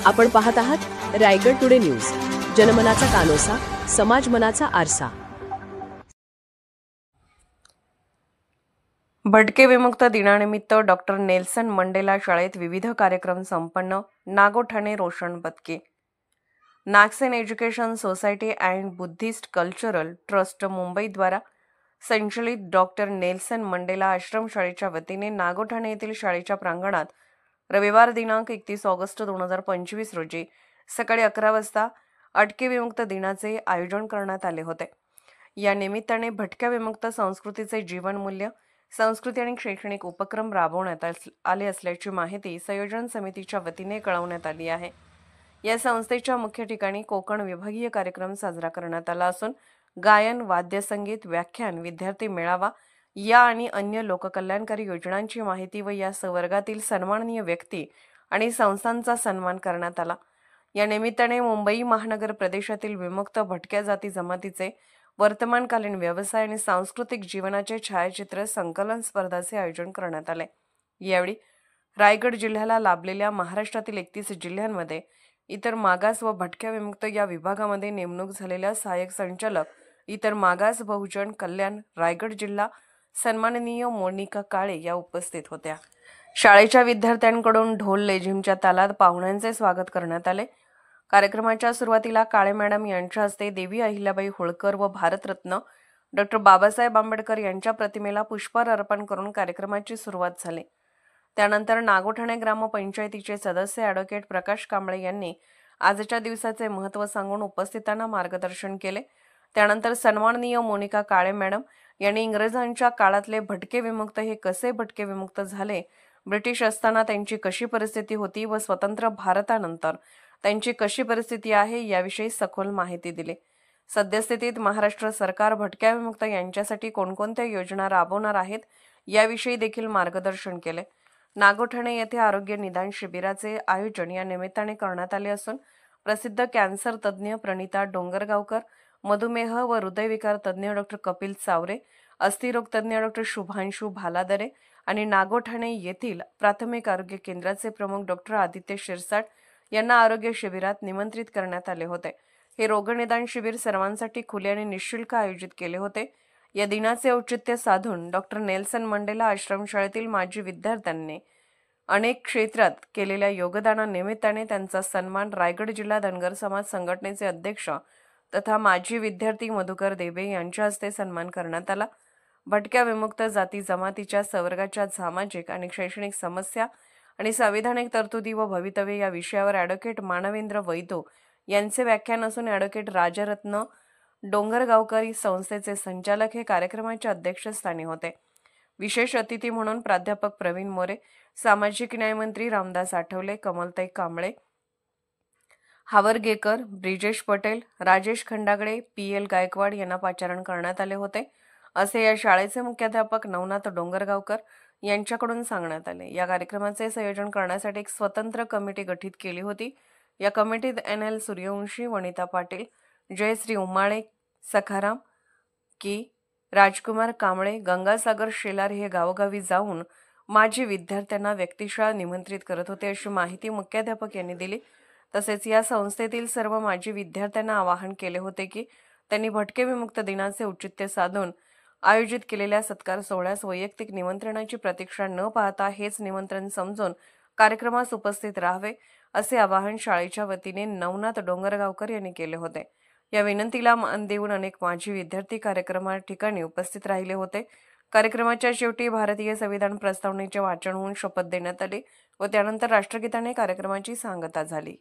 आपण पाहत आहात रायगड टुडे न्यूज, जनमनाचा कानोसा, समाज मनाचा आरसा। भटके विमुक्त दिनानिमित्त डॉक्टर नेल्सन मंडेला शाळेत विविध कार्यक्रम संपन्न। Nagothane Roshan Badke. Nagsen education society and Buddhist cultural trust Mumbai द्वारा संचलित डॉक्टर नेल्सन मंडेला आश्रमशाळेच्या वतीने नागोठाणे येथील शाळेच्या प्रांगणात रविवार दिनांक 31 ऑगस्ट 2025 रोजी सकाळी 11 वाजता अटके विमुक्त दिनाचे आयोजन करण्यात आले होते। या निमित्ताने भटक्या विमुक्त संस्कृतीचे जीवनमूल्य, संस्कृती आणि शैक्षणिक उपक्रम राबवण्यात आले असल्याची माहिती संयोजन समितीच्या वतीने कळवण्यात आली आहे। या संस्थेच्या मुख्य ठिकाणी कोकण विभागीय कार्यक्रम साजरा करण्यात आला असून गायन, वाद्यसंगीत, व्याख्यान, विद्यार्थी मेळावा या आणि अन्य लोककल्याणकारी योजनांची माहिती व या संवर्गातील सन्माननीय व्यक्ती आणि संस्थांचा सन्मान करण्यात आला। या निमित्ताने मुंबई महानगर प्रदेशातील विमुक्त भटक्या जाती जमातीचे वर्तमानकालीन व्यवसाय आणि सांस्कृतिक जीवनाचे छायाचित्र संकलन स्पर्धाचे आयोजन करण्यात आले। यावेळी रायगड जिल्ह्याला लाभलेल्या महाराष्ट्रातील 31 जिल्ह्यांमध्ये इतर मागास व भटक्या विमुक्त या विभागामध्ये नेमणूक झालेल्या सहाय्यक संचालक इतर मागास बहुजन कल्याण रायगड जिल्हा सन्माननीय मोनिका काळे या उपस्थित होत्या। शाळेच्या विद्यार्थ्यांकडून ढोल लेझिमच्या तालात पाहुण्यांचे स्वागत करण्यात आले। कार्यक्रमाच्या सुरुवातीला काळे मॅडम यांच्या हस्ते देवी अहिल्याबाई होळकर व भारतरत्न डॉक्टर बाबासाहेब आंबेडकर यांच्या प्रतिमेला पुष्पहार अर्पण करून कार्यक्रमाची सुरुवात झाली। त्यानंतर नागोठाणे ग्रामपंचायतीचे सदस्य ॲडव्होकेट प्रकाश कांबळे यांनी आजच्या दिवसाचे महत्त्व सांगून उपस्थितांना मार्गदर्शन केले। त्यानंतर सन्माननीय मोनिका काळे मॅडम यांनी इंग्रजांच्या काळातले भटके विमुक्त हे कसे भटके विमुक्त झाले, ब्रिटिश असताना त्यांची कशी परिस्थिती होती व स्वतंत्र भारतानंतर त्यांची कशी परिस्थिती आहे याविषयी सखोल माहिती दिली। सद्यस्थितीत महाराष्ट्र सरकार भटक्या विमुक्त यांच्यासाठी कोणकोणत्या योजना राबवणार आहेत याविषयी देखील मार्गदर्शन केले। नागोठाणे येथे आरोग्य निदान शिबिराचे आयोजन या निमित्ताने करण्यात आले असून प्रसिद्ध कॅन्सर तज्ज्ञ प्रणिता डोंगरगावकर, मधुमेह व हृदयविकार तज्ज्ञ डॉक्टर कपिल चावरे, अस्थिरोग तज्ज्ञ डॉक्टर शुभांशु भालादरे आणि नागोठाणे येथील प्राथमिक आरोग्य केंद्राचे प्रमुख डॉक्टर आदित्य शिरसाट यांना आरोग्य शिबिरात निमंत्रित करण्यात आले होते। हे रोगनिदान शिबिर सर्वांसाठी खुले आणि निःशुल्क आयोजित केले होते। या दिनाचे औचित्य साधून डॉक्टर नेल्सन मंडेला आश्रमशाळेतील माजी विद्यार्थ्यांनी अनेक क्षेत्रात केलेल्या योगदानानिमित्ताने त्यांचा सन्मान रायगड जिल्हा धनगर समाज संघटनेचे अध्यक्ष तथा माजी विद्यार्थी मधुकर देबे यांच्या हस्ते सन्मान करण्यात आला। भटक्या विमुक्त जाती जमातीच्या संवर्गाच्या सामाजिक आणि शैक्षणिक समस्या आणि संविधानिक तरतुदी व भवितव्य या विषयावर ॲडव्होकेट मानवेंद्र वैदो यांचे व्याख्यान असून ॲडव्होकेट राजरत्न डोंगरगावकर संस्थेचे संचालक हे कार्यक्रमाच्या अध्यक्षस्थानी होते। विशेष अतिथी म्हणून प्राध्यापक प्रवीण मोरे, सामाजिक न्यायमंत्री रामदास आठवले, कमलताई कांबळे, हावरगेकर, ब्रिजेश पटेल, राजेश खंडागळे, PL गायकवाड यांना पाचारण करण्यात आले होते असे या शाळेचे मुख्याध्यापक नवनाथ डोंगरगावकर यांच्याकडून सांगण्यात आले। या कार्यक्रमाचे संयोजन करण्यासाठी एक स्वतंत्र कमिटी गठीत केली होती। या कमिटीत NL सूर्यवंशी, वनिता पाटील, जयश्री उमाळे, सखाराम की, राजकुमार कांबळे, गंगासागर शेलार हे गावोगावी जाऊन माजी विद्यार्थ्यांना व्यक्तिशः निमंत्रित करत होते अशी माहिती मुख्याध्यापक यांनी दिली। तसेच या संस्थेतील सर्व माजी विद्यार्थ्यांना आवाहन केले होते की त्यांनी भटके विमुक्त दिनाचे औचित्य साधून आयोजित केलेल्या सत्कार सोहळ्यास वैयक्तिक निमंत्रणाची प्रतीक्षा न पाहता हेच निमंत्रण समजून कार्यक्रमास उपस्थित राहावे असे आवाहन शाळेच्या वतीने नवनाथ डोंगरगावकर यांनी केले होते। या विनंतीला मान देऊन अनेक माजी विद्यार्थी कार्यक्रमा ठिकाणी उपस्थित राहिले होते। कार्यक्रमाच्या शेवटी भारतीय संविधान प्रस्तावनेचे वाचन होऊन शपथ देण्यात आली व त्यानंतर राष्ट्रगीताने कार्यक्रमाची सांगता झाली।